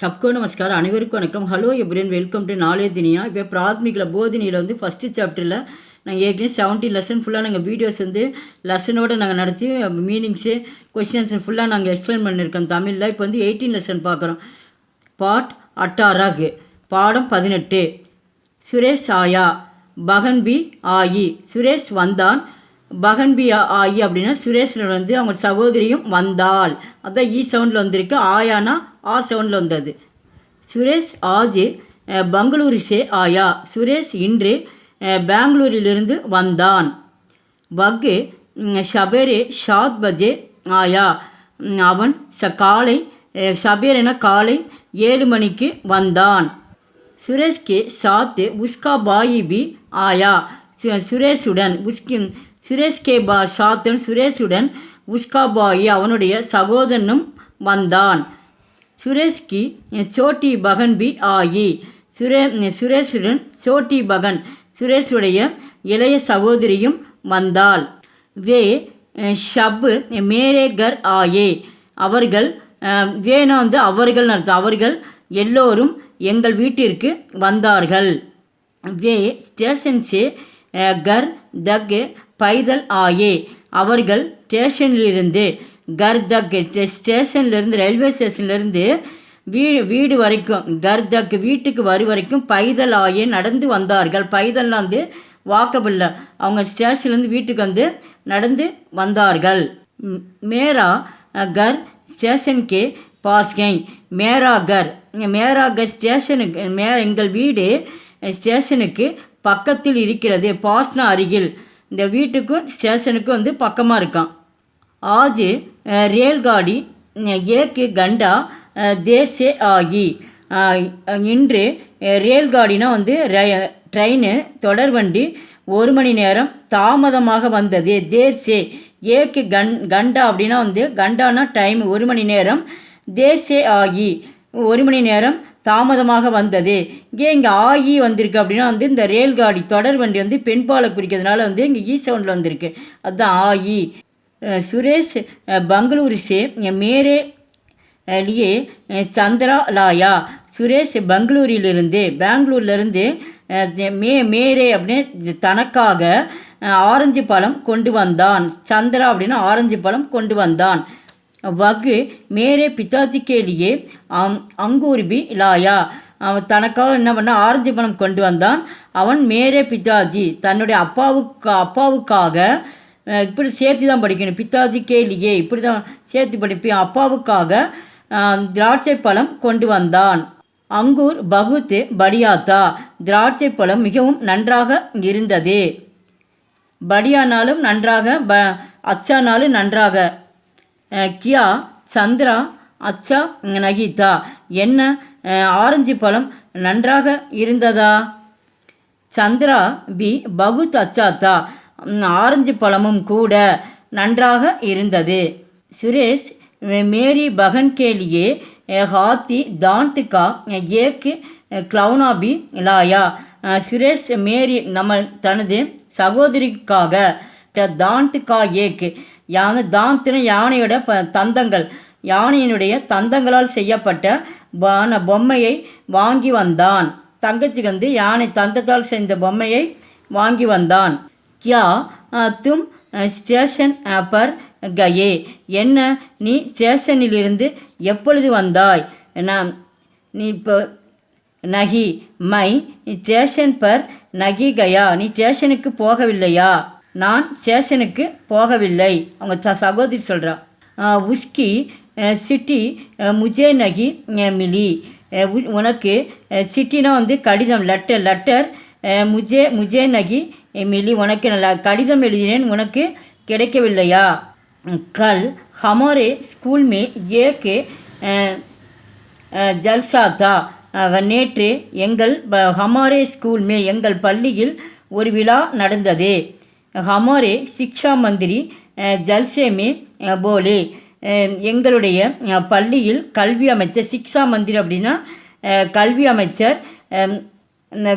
सबको नमस्कार அனைவருக்கும் வணக்கம். Hello everyone, welcome to knowledge Duniya. இப்போ பிராத்மிகில் போதினியில் வந்து ஃபஸ்ட்டு சாப்டரில் நாங்கள் ஏற்கனவே 17 லெசன் ஃபுல்லாக நாங்கள் வீடியோஸ் வந்து லெசனோடு நாங்கள் நடத்தி மீனிங்ஸு கொஸ்டின்ஸ் ஃபுல்லாக நாங்கள் எக்ஸ்பிளைன் பண்ணியிருக்கோம் தமிழில். இப்போ வந்து 18 லெசன் பார்க்குறோம். பாட் 18 பாடம் 18. சுரேஷ் ஆயா பகன்பி ஆயி. சுரேஷ் வந்தான், பகன்பி ஆயி அப்படின்னா சுரேஷில் வந்து அவங்க சகோதரியும் வந்தாள். அதான் ஈ சவுண்டில் வந்திருக்கு. ஆயானா ஆ சவுண்டில் வந்தது. சுரேஷ் ஆஜ் பெங்களூரு சே ஆயா. சுரேஷ் இன்று பெங்களூரிலிருந்து வந்தான். வக் ஷபேரே 7 பஜே ஆயா. அவன் காலை சபேரென காலை 7 மணிக்கு வந்தான். சுரேஷ்கே சாத் உஸ்கா பாயி பி ஆயா. சுரேஷுடன் சுரேஷ்கே சாத்தன் சுரேஷுடன் உஸ்கா பாயி அவனுடைய சகோதரனும் வந்தான். சுரேஷ்கி சோட்டி பகன் பி ஆயி. சுரேஷுடன் சோட்டி பகன் சுரேஷுடைய இளைய சகோதரியும் வந்தாள். வே ஷப் மேரே கர் ஆயே. அவர்கள் வேணா வந்து அவர்கள் அர்த்தம். அவர்கள் எல்லோரும் எங்கள் வீட்டிற்கு வந்தார்கள். வே ஸ்டேஷன் சே கர் தக் பைதல் ஆயே. அவர்கள் ஸ்டேஷனிலிருந்து கர் தக் ஸ்டேஷன்லேருந்து ரயில்வே ஸ்டேஷன்லேருந்து வீடு வரைக்கும் கர் தக் வீட்டுக்கு வரும் வரைக்கும் பைதல் ஆயே நடந்து வந்தார்கள். பைதல்லாம் வந்து வாக்கபில்ல. அவங்க ஸ்டேஷன்லேருந்து வீட்டுக்கு வந்து நடந்து வந்தார்கள். மேரா கர் ஸ்டேஷனுக்கு பாஸ்கை. மேரா கர் ஸ்டேஷனுக்கு எங்கள் வீடு ஸ்டேஷனுக்கு பக்கத்தில் இருக்கிறது. பாஸ்னா அருகில். இந்த வீட்டுக்கும் ஸ்டேஷனுக்கும் வந்து பக்கமாக இருக்கான். ஆஜ் ரேல்காடி ஏக்கு கண்டா தேசே ஆகி. இன்று ரேல்காடினா வந்து ட்ரெயின் தொடர்வண்டி 1 மணி நேரம் தாமதமாக வந்தது. தேசே ஏக்கு கண்டா அப்படின்னா வந்து கண்டானா டைம் 1 மணி நேரம். தேசே ஆகி 1 மணி நேரம் தாமதமாக வந்தது. இங்கே ஆகி வந்திருக்கு அப்படின்னா வந்து இந்த ரேல்காடி தொடர்வண்டி வந்து பெண்பாலை குறிக்கிறதுனால வந்து இங்கே ஈ சவுண்டில் வந்திருக்கு. அதுதான் ஆகி. சுரேஷ் பெங்களூரு சே மேரே லியே சந்திரா லாயா. சுரேஷ் பெங்களூர்லேருந்து மேரே அப்படின்னு தனக்காக ஆரஞ்சு பழம் கொண்டு வந்தான். சந்திரா அப்படின்னா ஆரஞ்சு பழம் கொண்டு வந்தான். வகு மேரே பிதாஜிக்கே லியே அங்கூர் பி லாயா. அவன் தனக்காக என்ன பண்ண ஆரஞ்சு பழம் கொண்டு வந்தான். அவன் மேரே பிதாஜி தன்னுடைய அப்பாவுக்காக இப்படி சேர்த்து தான் படிக்கணும். பிதாஜிக்கே லியே இப்படி தான் சேர்த்து படிப்பேன். அப்பாவுக்காக திராட்சை பழம் கொண்டு வந்தான். அங்கூர் பகுத் படியாத்தா. திராட்சை பழம் மிகவும் நன்றாக இருந்தது. படியானாலும் நன்றாக, அச்சானாலும் நன்றாக. கியா சந்திரா அச்சா நகிதா. என்ன ஆரஞ்சு பழம் நன்றாக இருந்ததா? சந்திரா பி பகுத் அச்சாத்தா. ஆரஞ்சு பழமும் கூட நன்றாக இருந்தது. சுரேஷ் மேரி பகன் கேலியே ஹாத்தி தாந்த் கா ஏக் கிளவுனா பி லாயா. சுரேஷ் மேரி தனது சகோதரிக்காக தாந்த் கா ஏக் தாந்த்னு யானையோட தந்தங்கள், யானையினுடைய தந்தங்களால் செய்யப்பட்ட பொம்மையை வாங்கி வந்தான். தங்கச்சிக்கு வந்து யானை தந்தத்தால் செய்த பொம்மையை வாங்கி வந்தான். கியா தும் ஸ்டேஷன் பர் கயே. என்ன நீ ஸ்டேஷனிலிருந்து எப்பொழுது வந்தாய்? நீ இப்போ நகி மை ஸ்டேஷன் பர் நகி கயா. நீ ஸ்டேஷனுக்கு போகவில்லையா? நான் ஸ்டேஷனுக்கு போகவில்லை. அவங்க சகோதரி சொல்கிறா. உஸ்கி சிட்டி முஜே நகி மிலி. உனக்கு சிட்டினா வந்து கடிதம், லெட்டர். முஜே நகி மிலி உனக்கு கடிதம் எழுதினேன், உனக்கு கிடைக்கவில்லையா? கல் ஹமாரே ஸ்கூல் மே ஏக் ஜல்சா தா. நேற்று எங்கள் ஹமாரே ஸ்கூல் மே எங்கள் பள்ளியில் ஒரு விழா நடந்தது. ஹமாரே சிக்ஷா மந்திரி ஜல்சே மே போலே. எங்களுடைய பள்ளியில் கல்வி அமைச்சர், சிக்ஷா மந்திரி அப்படின்னா கல்வி அமைச்சர், இந்த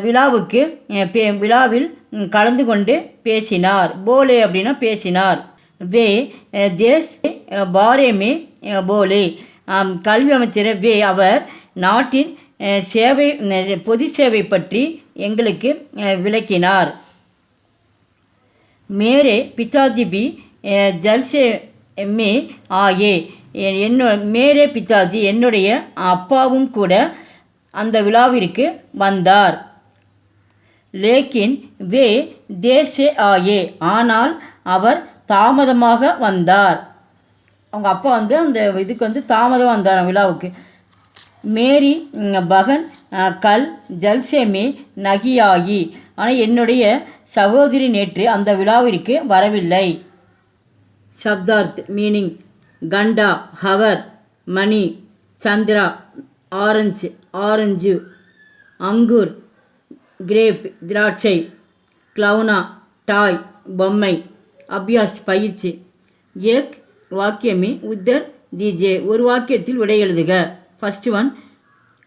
விழாவில் கலந்து கொண்டு பேசினார். போலே அப்படின்னா பேசினார். வே தேஸ் பாரே மே போலே. கல்வி அமைச்சர் வே அவர் நாட்டின் சேவை பொது சேவை பற்றி எங்களுக்கு விளக்கினார். மேரே பிதாஜி பி ஜல்சே மே ஆயே, மேரே பிதாஜி என்னுடைய அப்பாவும் கூட அந்த விழாவிற்கு வந்தார். லேக்கின் வே தேசே ஆயே, ஆனால் அவர் தாமதமாக வந்தார். அவங்க அப்பா வந்து அந்த இதுக்கு வந்து தாமதம் வந்தார் விழாவுக்கு. மேரி பகன் கல் ஜல்சேமே நகியாயி, ஆனால் என்னுடைய சகோதரி நேற்று அந்த விழாவிற்கு வரவில்லை. சப்தார்த் மீனிங் கண்டா ஹவர், மணி, சந்திரா ஆரஞ்சு, அங்கூர் கிரேப் திராட்சை, கிளவுனா டாய் பொம்மை, அபியாஸ் பயிற்சி, ஏக் வாக்கியமே உத்தர் தீஜே ஒரு வாக்கியத்தில் விடை எழுதுக. ஃபர்ஸ்ட் ஒன்,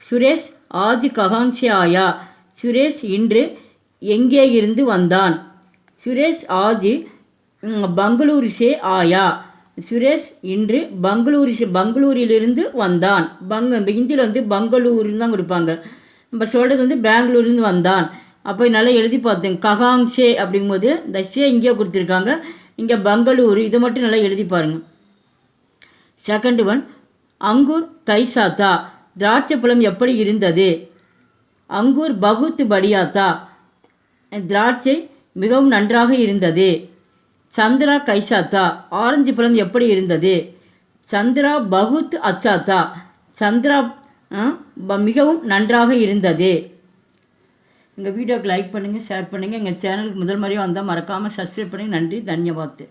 சுரேஷ் ஆஜ் கஹாங் சே ஆயா, சுரேஷ் இன்று எங்கே இருந்து வந்தான். சுரேஷ் ஆஜ் பெங்களூரு சே ஆயா, சுரேஷ் இன்று பெங்களூரிலிருந்து வந்தான். இந்தியில் வந்து பெங்களூருன்னு தான் கொடுப்பாங்க, நம்ம சொல்கிறது வந்து பெங்களூர்லேருந்து வந்தான். அப்போ நல்லா எழுதி பார்த்தேன். கஹாங் சே அப்படிங்கும்போது இந்த சே இங்கேயே கொடுத்துருக்காங்க, இங்கே பெங்களூரு, இதை மட்டும் நல்லா எழுதி பாருங்கள். செகண்ட் ஒன், அங்கூர் கைசாத்தா, திராட்சை பழம் எப்படி இருந்தது. அங்கூர் பகுத் படியாத்தா, திராட்சை மிகவும் நன்றாக இருந்தது. சந்திரா கைசாத்தா, ஆரஞ்சு பழம் எப்படி இருந்தது. சந்திரா பகுத் அச்சாத்தா, சந்திரா மிகவும் நன்றாக இருந்தது. எங்கள் வீடியோக்கு லைக் பண்ணுங்கள், ஷேர் பண்ணுங்கள். எங்கள் சேனலுக்கு முதல் முறையாக வந்தால் மறக்காமல் சப்ஸ்கிரைப் பண்ணுங்கள். நன்றி, தன்யவாத்.